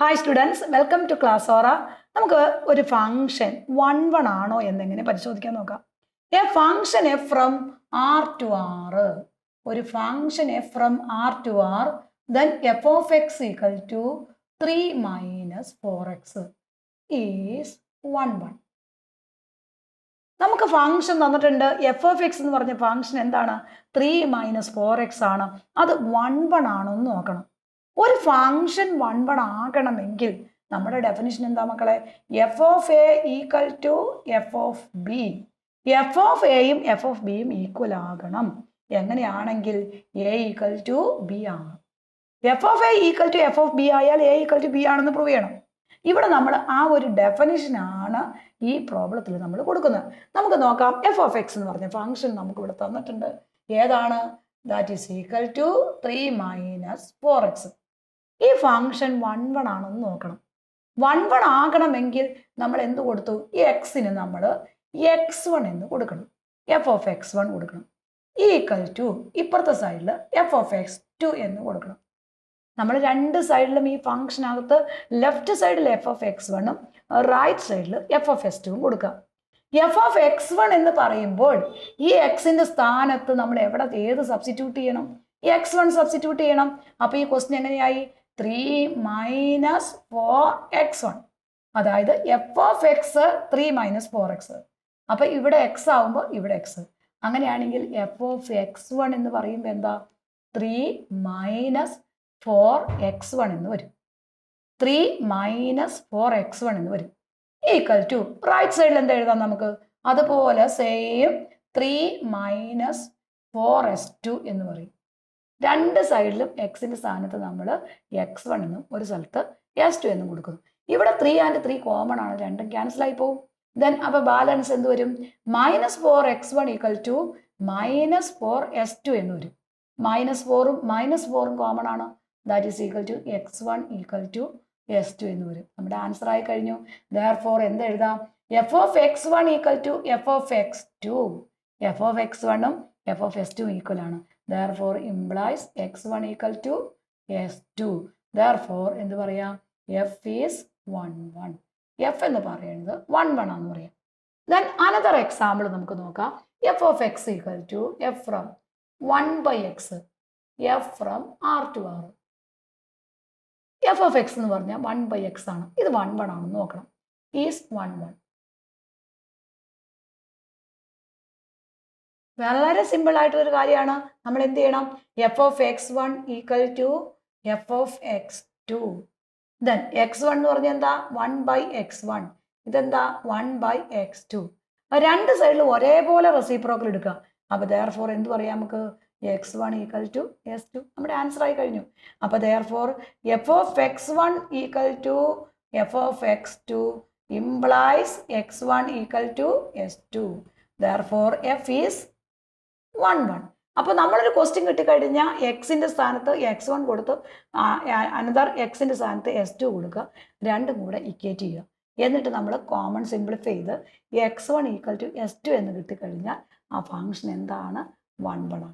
Hi students, welcome to class ഓറ. നമുക്ക് ഒരു ഫംഗ്ഷൻ 1 ആണോ എന്നെങ്ങനെ പരിശോധിക്കാൻ നോക്കാം. A function F from R to R, ഒരു function F from R to R, then F of X equal to 3 minus 4x is 1. നമുക്ക് function തന്നിട്ടുണ്ട്. എഫ് ഓഫ് എക്സ് എന്ന് പറഞ്ഞ ഫംഗ്ഷൻ എന്താണ്? 3 മൈനസ് 4x ആണ്. അത് 1 ആണോ എന്ന് നോക്കണം. ഒരു ഫംഗ്ഷൻ 1 ആകണമെങ്കിൽ നമ്മുടെ ഡെഫിനിഷൻ എന്താ മക്കളെ? F of A equal to F of B. F of എയും എഫ് ഓഫ് ബിയും ഈക്വൽ ആകണം. എങ്ങനെയാണെങ്കിൽ എ ഈക്വൽ ടു ബി ആണ്. F of A equal to F of B ആയാൽ എ ഈക്വൽ ടു ബി ആണെന്ന് പ്രൂവ് ചെയ്യണം. ഇവിടെ നമ്മൾ ആ ഒരു ഡെഫിനിഷനാണ് ഈ പ്രോബ്ലത്തിൽ നമ്മൾ കൊടുക്കുന്നത്. നമുക്ക് നോക്കാം. എഫ് ഓഫ് എക്സ് എന്ന് പറഞ്ഞ ഫംഗ്ഷൻ നമുക്ക് ഇവിടെ തന്നിട്ടുണ്ട്. ഏതാണ്? That is equal to 3 minus 4x. ഈ ഫംഗ്ഷൻ 1 ആണെന്ന് നോക്കണം. 1 ആകണമെങ്കിൽ നമ്മൾ എന്ത് കൊടുത്തു? ഈ എക്സിന് നമ്മൾ x1 എന്ന് കൊടുക്കണം. എഫ് ഓഫ് x1 കൊടുക്കണം. ഈക്വൽ ടു ഇപ്പുറത്തെ സൈഡിൽ എഫ് ഓഫ് x2 എന്ന് കൊടുക്കണം. നമ്മൾ രണ്ട് സൈഡിലും ഈ ഫംഗ്ഷനകത്ത് ലെഫ്റ്റ് സൈഡിൽ എഫ് ഓഫ് x1ഉം റൈറ്റ് സൈഡിൽ എഫ് ഓഫ് x2ഉം കൊടുക്കാം. എഫ് ഓഫ് x1 എന്ന് പറയുമ്പോൾ ഈ എക്സിന്റെ സ്ഥാനത്ത് നമ്മൾ ഏത് സബ്സ്റ്റിറ്റ്യൂട്ട് ചെയ്യണം? ഈ x1 സബ്സ്റ്റിറ്റ്യൂട്ട് ചെയ്യണം. അപ്പോൾ ഈ ക്വസ്റ്റ്യൻ എങ്ങനെയായി? 3 മൈനസ് 4x1, അതായത് F of X 3 minus 4x. അപ്പൊ ഇവിടെ എക്സ് ആവുമ്പോൾ ഇവിടെ എക്സ്. അങ്ങനെയാണെങ്കിൽ എഫ് ഓഫ് x1 എന്ന് പറയുമ്പോൾ എന്താ? 3 മൈനസ് 4x1 എന്ന് വരും. 3 മൈനസ് 4x1 എന്ന് വരും. ഈക്വൽ ടു റൈറ്റ് സൈഡിൽ എന്താ എഴുതാം നമുക്ക്? അതുപോലെ സെയിം 3 മൈനസ് 4s2 എന്ന് പറയും. രണ്ട് സൈഡിലും എക്സിന്റെ സ്ഥാനത്ത് നമ്മൾ x1 എന്നും ഒരു സ്ഥലത്ത് s2 എന്നും കൊടുക്കുന്നു. ഇവിടെ 3 ആൻഡ് 3 കോമൺ ആണ്, രണ്ടും ക്യാൻസൽ ആയി പോകും. ദെൻ അപ്പൊ ബാലൻസ് എന്ത് വരും? Minus 4x1 equal to minus 4s2 എന്ന് വരും. -4ഉം കോമൺ ആണ്. That is equal to x1 equal to s2 എന്ന് വരും. നമ്മുടെ ആൻസർ ആയി കഴിഞ്ഞു. therefore എന്ത് എഴുതാം? F of x1 equal to F of x2. F of x1ഉം എഫ് ഓഫ് s2 ഈക്വൽ ആണ്. therefore implies x1 equal to s2. therefore എന്ത് പറയാം? f is 1. f എന്ന് പറയുന്നത് 1 ആണെന്ന് പറയാം. then another example നമുക്ക് നോക്കാം. f of x equal to f from 1 by x, f from r to r. f of x എന്ന് പറഞ്ഞാൽ 1 by x ആണ്. ഇത് 1 ആണെന്ന് നോക്കണം. is 1. വളരെ സിമ്പിൾ ആയിട്ടുള്ളൊരു കാര്യമാണ്. നമ്മൾ എന്ത് ചെയ്യണം? F of x1 equal to F of x2. Then x1 എന്ന് പറഞ്ഞാൽ എന്താ? 1 ബൈ x1. ഇതെന്താ? 1 ബൈ x2. രണ്ട് സൈഡിലും ഒരേപോലെ റെസിപ്രോക്കൽ എടുക്കുക. അപ്പോൾ therefore എന്ത് പറയാം നമുക്ക്? x1 equal to s2. നമ്മുടെ ആൻസർ ആയി കഴിഞ്ഞു. അപ്പോൾ therefore F of x1 equal to F of x2 implies x1 equal to s2. therefore f is 1. അപ്പോൾ നമ്മളൊരു ക്വസ്റ്റ്യൻ കിട്ടിക്കഴിഞ്ഞാൽ എക്സിന്റെ സ്ഥാനത്ത് x1 കൊടുത്ത് അനദർ എക്സിന്റെ സ്ഥാനത്ത് s2 കൊടുക്കുക. രണ്ടും കൂടെ ഇക്വേറ്റ് ചെയ്യുക. എന്നിട്ട് നമ്മൾ കോമൺ സിംപ്ലിഫൈ ചെയ്ത് x1 ഈക്വൽ ടു s2 എന്ന് കിട്ടിക്കഴിഞ്ഞാൽ ആ ഫംഗ്ഷൻ എന്താണ്? 1 ആണ്.